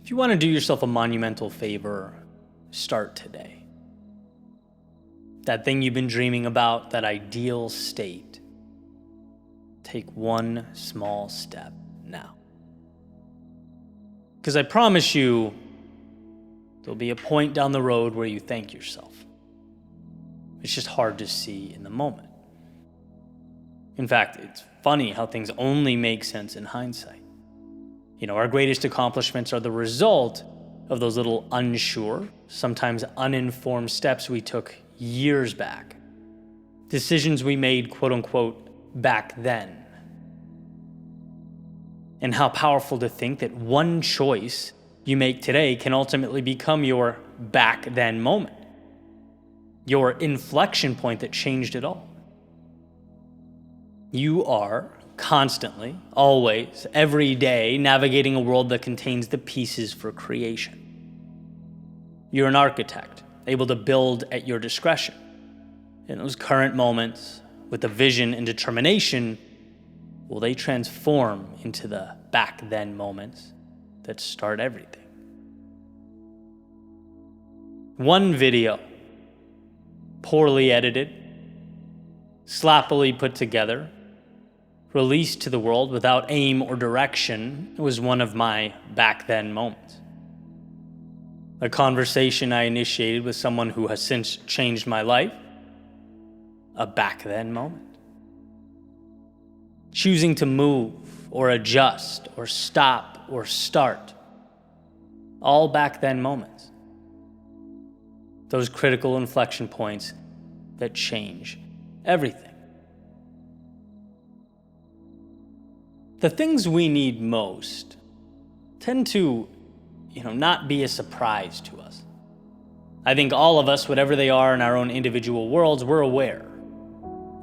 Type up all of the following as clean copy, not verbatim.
If you want to do yourself a monumental favor, start today. That thing you've been dreaming about, that ideal state, take one small step now. Because I promise you, there'll be a point down the road where you thank yourself. It's just hard to see in the moment. In fact, it's funny how things only make sense in hindsight. Our greatest accomplishments are the result of those little unsure, sometimes uninformed steps we took years back. Decisions we made, quote unquote, back then. And how powerful to think that one choice you make today can ultimately become your back then moment. Your inflection point that changed it all. You are constantly, always, every day, navigating a world that contains the pieces for creation. You're an architect, able to build at your discretion. In those current moments, with a vision and determination, will they transform into the back then moments that start everything? One video, poorly edited, sloppily put together, released to the world without aim or direction, was one of my back then moments. A conversation I initiated with someone who has since changed my life, a back then moment. Choosing to move or adjust or stop or start, all back then moments. Those critical inflection points that change everything. The things we need most tend to, not be a surprise to us. I think all of us, whatever they are in our own individual worlds, we're aware.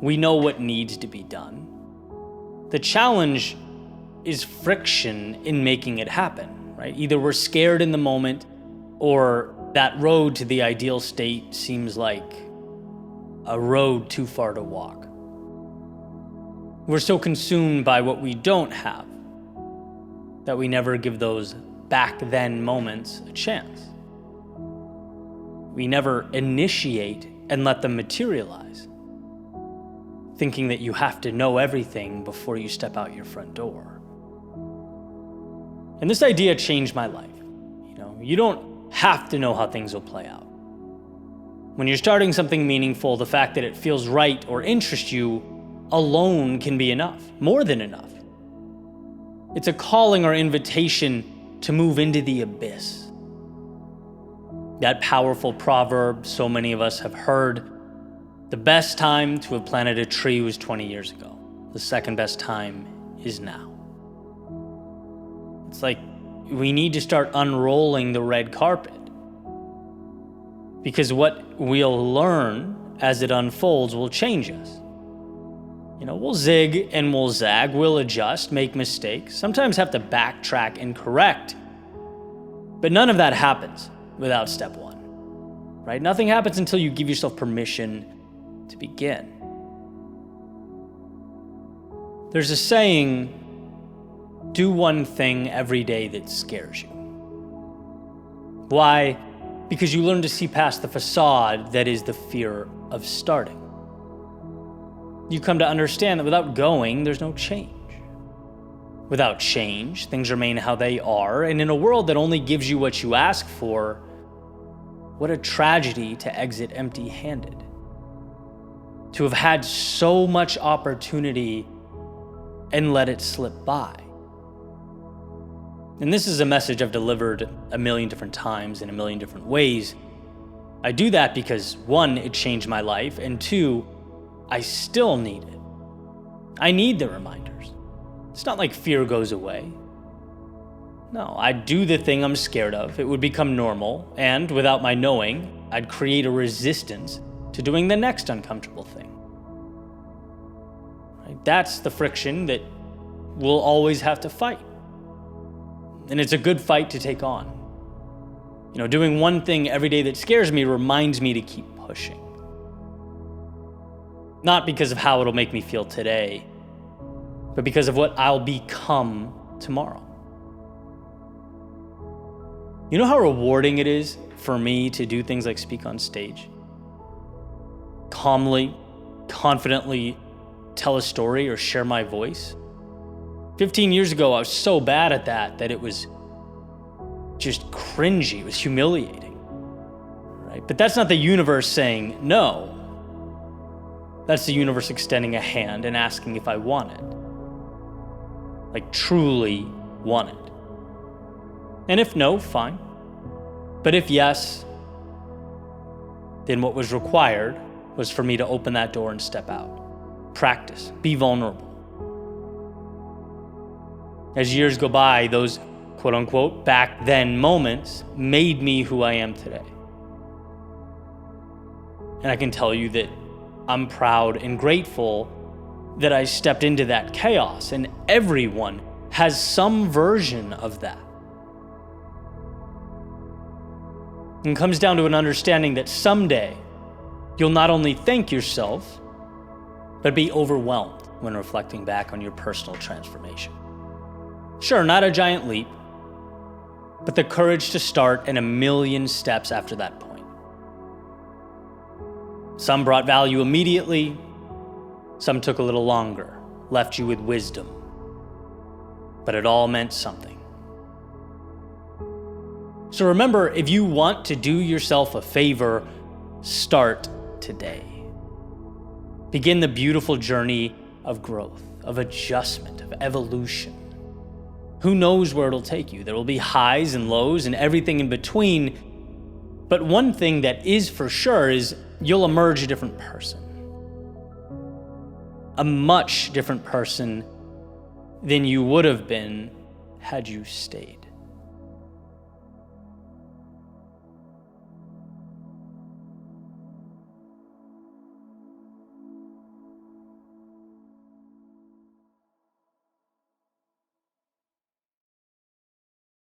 We know what needs to be done. The challenge is friction in making it happen, right? Either we're scared in the moment, or that road to the ideal state seems like a road too far to walk. We're so consumed by what we don't have that we never give those back then moments a chance. We never initiate and let them materialize, thinking that you have to know everything before you step out your front door. And this idea changed my life. You don't have to know how things will play out. When you're starting something meaningful, the fact that it feels right or interests you alone can be enough, more than enough. It's a calling or invitation to move into the abyss. That powerful proverb so many of us have heard, the best time to have planted a tree was 20 years ago. The second best time is now. It's like we need to start unrolling the red carpet. Because what we'll learn as it unfolds will change us. We'll zig and we'll zag, we'll adjust, make mistakes, sometimes have to backtrack and correct. But none of that happens without step one, right? Nothing happens until you give yourself permission to begin. There's a saying, do one thing every day that scares you. Why? Because you learn to see past the facade that is the fear of starting. You come to understand that without going, there's no change. Without change, things remain how they are, and in a world that only gives you what you ask for, what a tragedy to exit empty-handed. To have had so much opportunity and let it slip by. And this is a message I've delivered a million different times in a million different ways. I do that because, one, it changed my life, and two, I still need it. I need the reminders. It's not like fear goes away. No, I'd do the thing I'm scared of. It would become normal, and without my knowing, I'd create a resistance to doing the next uncomfortable thing. Right? That's the friction that we'll always have to fight. And it's a good fight to take on. Doing one thing every day that scares me reminds me to keep pushing. Not because of how it'll make me feel today, but because of what I'll become tomorrow. You know how rewarding it is for me to do things like speak on stage? Calmly, confidently tell a story or share my voice. 15 years ago, I was so bad at that it was just cringy. It was humiliating, right? But that's not the universe saying no. That's the universe extending a hand and asking if I want it. Like truly want it. And if no, fine. But if yes, then what was required was for me to open that door and step out. Practice, be vulnerable. As years go by, those quote unquote back then moments made me who I am today. And I can tell you that I'm proud and grateful that I stepped into that chaos, and everyone has some version of that. And it comes down to an understanding that someday you'll not only thank yourself, but be overwhelmed when reflecting back on your personal transformation. Sure, not a giant leap, but the courage to start and a million steps after that point. Some brought value immediately, some took a little longer, left you with wisdom, but it all meant something. So remember, if you want to do yourself a favor, start today. Begin the beautiful journey of growth, of adjustment, of evolution. Who knows where it'll take you? There will be highs and lows and everything in between. But one thing that is for sure is you'll emerge a different person. A much different person than you would have been had you stayed.